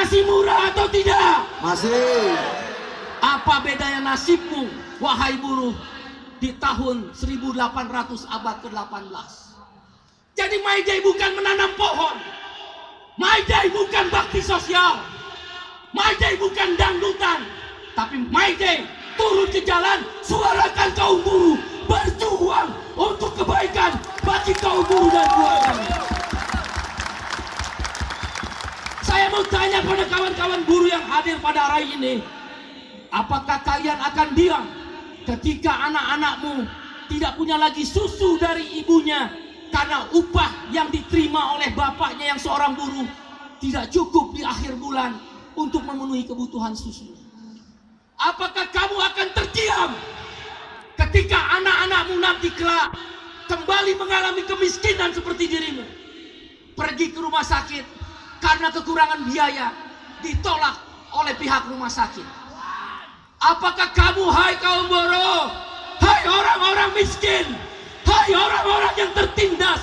masih murah atau tidak? Masih. Apa bedanya nasibmu, wahai buruh, di tahun 1800 abad ke-18? Jadi My Day bukan menanam pohon, My Day bukan bakti sosial, My Day bukan dangdutan, tapi My Day turun ke jalan, suarakan kaum buruh, berjuang untuk kebaikan bagi kaum buruh dan keluarganya. Saya mau tanya pada kawan-kawan buruh yang hadir pada hari ini, apakah kalian akan diam ketika anak-anakmu tidak punya lagi susu dari ibunya karena upah yang diterima oleh bapaknya yang seorang buruh tidak cukup di akhir bulan untuk memenuhi kebutuhan susu? Apakah kamu akan terdiam ketika anak-anakmu nanti kelak kembali mengalami kemiskinan seperti dirimu? Pergi ke rumah sakit karena kekurangan biaya, ditolak oleh pihak rumah sakit. Apakah kamu, hai kaum buruh, hai orang-orang miskin, hai orang-orang yang tertindas,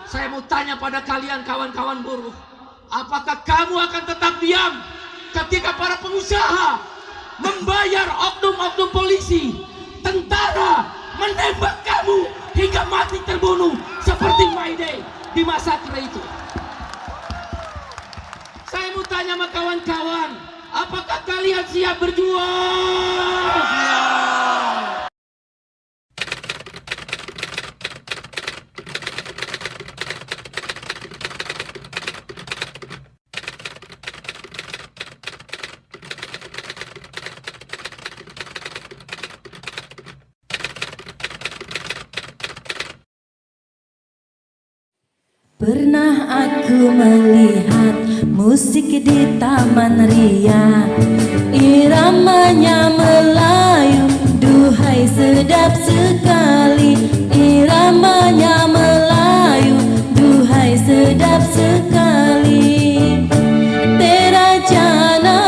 saya mau tanya pada kalian kawan-kawan buruh, apakah kamu akan tetap diam ketika para pengusaha membayar oknum-oknum polisi, tentara menembak kamu hingga mati terbunuh seperti My Day di masakre itu? Saya mau tanya sama kawan-kawan, apakah kalian siap berjuang? Siap. Pernah aku melihat musik di Taman Ria, iramanya Melayu, duhai sedap sekali. Iramanya Melayu, duhai sedap sekali. Terajana,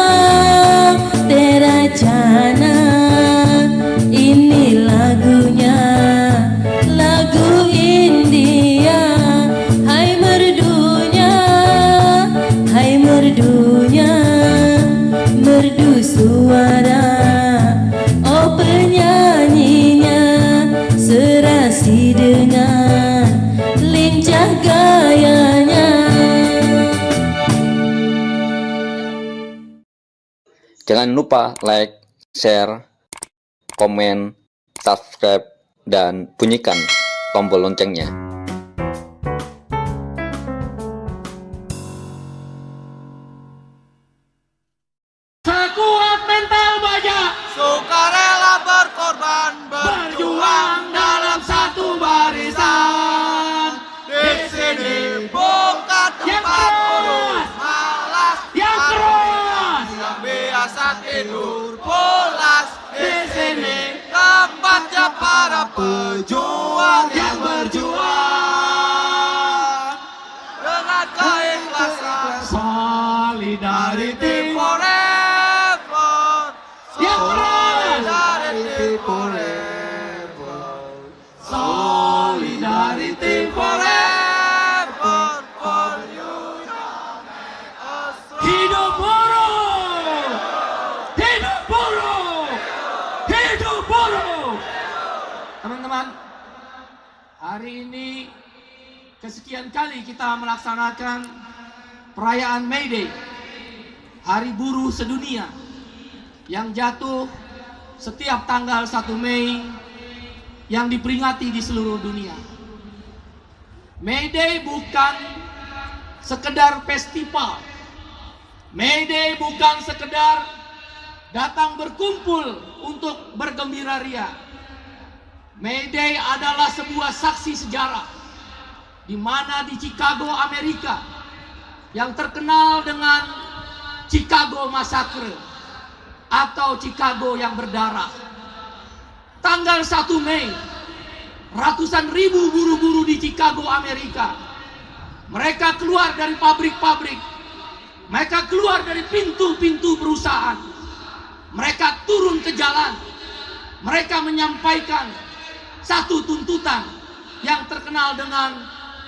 terajana, ini lagunya, lagu India. Merdunya, merdu suara, oh penyanyinya, serasi dengan lincah gayanya. Jangan lupa like, share, komen, subscribe, dan bunyikan tombol loncengnya. Sekuat mental baja, Sukarela berkorban, berjuang dalam satu barisan. Di sini bukan Yang tempat keras, urus malas, yang keras. yang biasa tidur pulas. Di sini Tempatnya para pejuang yang berjuang, dengan keikhlasan. solidarity. Forever, Yang keras, solidarity forever, solidarity forever for you. Hidup buruh, hidup buruh, hidup buruh. Teman-teman, hari ini kesekian kali kita melaksanakan perayaan May Day, Hari Buruh Sedunia, yang jatuh setiap tanggal 1 Mei yang diperingati di seluruh dunia. May Day bukan sekedar festival, May Day bukan sekedar datang berkumpul untuk bergembira ria. May Day adalah sebuah saksi sejarah di mana di Chicago, Amerika, yang terkenal dengan Chicago Massacre atau Chicago yang berdarah, tanggal 1 Mei, ratusan ribu buruh-buruh di Chicago, Amerika, mereka keluar dari pabrik-pabrik, mereka keluar dari pintu-pintu perusahaan, mereka turun ke jalan, mereka menyampaikan satu tuntutan yang terkenal dengan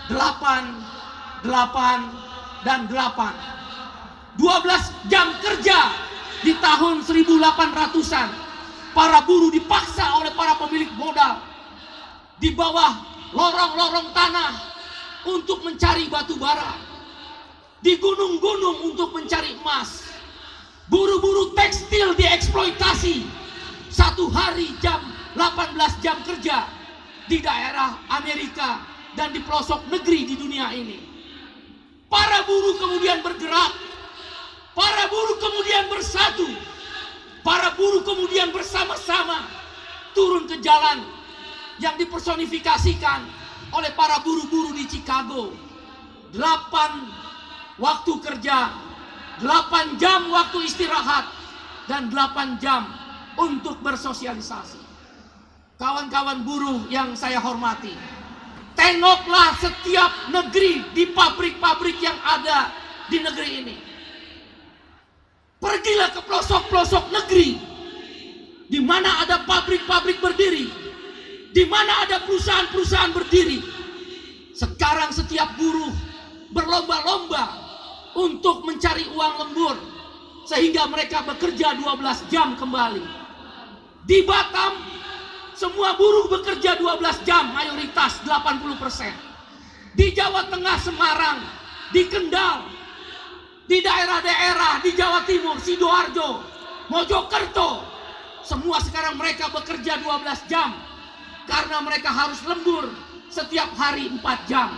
8, 8, dan 8. 12 jam kerja di tahun 1800-an. Para buruh dipaksa oleh para pemilik modal di bawah lorong-lorong tanah untuk mencari batu bara, di gunung-gunung untuk mencari emas. Buruh-buruh tekstil dieksploitasi, satu hari 18 jam kerja di daerah Amerika dan di pelosok negeri di dunia ini. Para buruh kemudian bergerak, para buruh kemudian bersatu, para buruh kemudian bersama-sama turun ke jalan yang dipersonifikasikan oleh para buruh-buruh di Chicago. 8 waktu kerja, 8 jam waktu istirahat, dan 8 jam untuk bersosialisasi. Kawan-kawan buruh yang saya hormati, tengoklah setiap negeri di pabrik-pabrik yang ada di negeri ini. Pergilah ke pelosok-pelosok negeri di mana ada pabrik-pabrik berdiri, di mana ada perusahaan-perusahaan berdiri. Sekarang setiap buruh berlomba-lomba untuk mencari uang lembur sehingga mereka bekerja 12 jam kembali. Di Batam semua buruh bekerja 12 jam, mayoritas 80%. Di Jawa Tengah, Semarang, di Kendal, di daerah-daerah di Jawa Timur, Sidoarjo, Mojokerto, semua sekarang mereka bekerja 12 jam karena mereka harus lembur setiap hari 4 jam.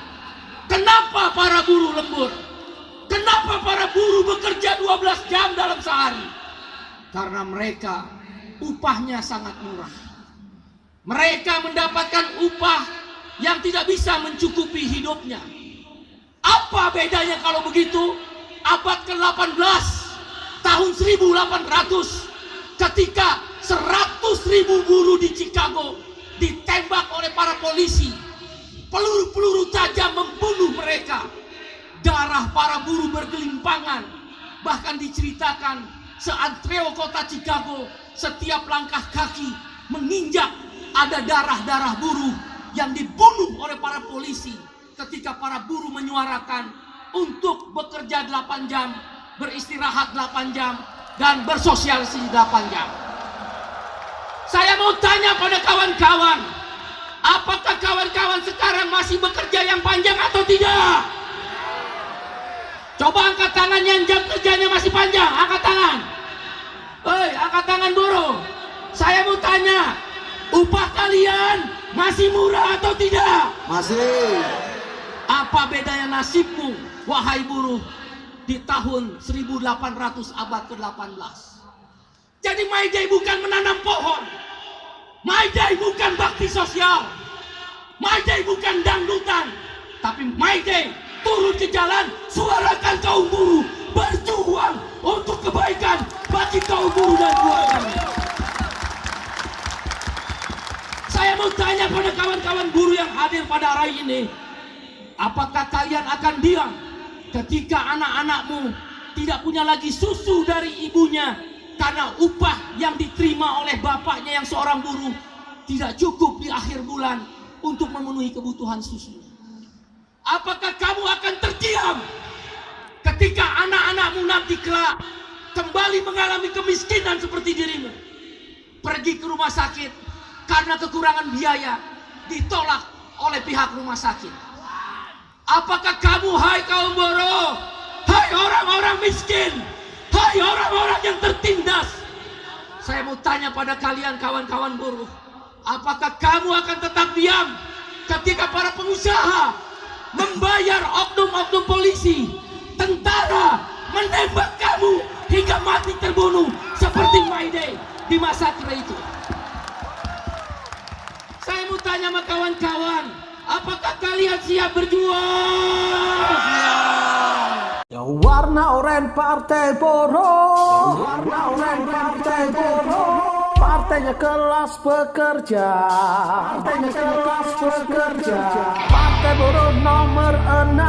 Kenapa para buruh lembur? Kenapa para buruh bekerja 12 jam dalam sehari? Karena mereka upahnya sangat murah. Mereka mendapatkan upah yang tidak bisa mencukupi hidupnya. Apa bedanya kalau begitu? Abad ke-18 tahun 1800 ketika 100.000 buruh di Chicago ditembak oleh para polisi, peluru-peluru tajam membunuh mereka, darah para buruh bergelimpangan. Bahkan diceritakan seantero kota Chicago setiap langkah kaki menginjak ada darah-darah buruh yang dibunuh oleh para polisi ketika para buruh menyuarakan untuk bekerja 8 jam, beristirahat 8 jam, dan bersosialisasi 8 jam. Saya mau tanya pada kawan-kawan, apakah kawan-kawan sekarang masih bekerja yang panjang atau tidak? Coba angkat tangan yang jam kerjanya masih panjang, angkat tangan. Hei, angkat tangan buruh. Saya mau tanya, upah kalian masih murah atau tidak? Masih. Apa bedanya nasibmu, wahai buruh, di tahun 1800 abad ke-18? Jadi My Day bukan menanam pohon, My Day bukan bakti sosial, My Day bukan dangdutan, tapi My Day turun ke jalan, suarakan kaum buruh, berjuang untuk kebaikan bagi kaum buruh dan keluarganya. Saya mau tanya pada kawan-kawan buruh yang hadir pada hari ini, apakah kalian akan diam ketika anak-anakmu tidak punya lagi susu dari ibunya karena upah yang diterima oleh bapaknya yang seorang buruh tidak cukup di akhir bulan untuk memenuhi kebutuhan susu? Apakah kamu akan terdiam ketika anak-anakmu nanti kelak kembali mengalami kemiskinan seperti dirimu? Pergi ke rumah sakit karena kekurangan biaya, ditolak oleh pihak rumah sakit. Apakah kamu, hai kaum buruh, hai orang-orang miskin, hai orang-orang yang tertindas, saya mau tanya pada kalian kawan-kawan buruh, apakah kamu akan tetap diam ketika para pengusaha membayar oknum-oknum polisi, tentara menembak kamu hingga mati terbunuh seperti My Day di masa itu? Saya mau tanya sama kawan-kawan, apakah kalian siap berjuang? Yang warna oranye partai buruh, warna oranye partai buruh, partainya kelas pekerja, partainya kelas pekerja, partai buruh nomor 6.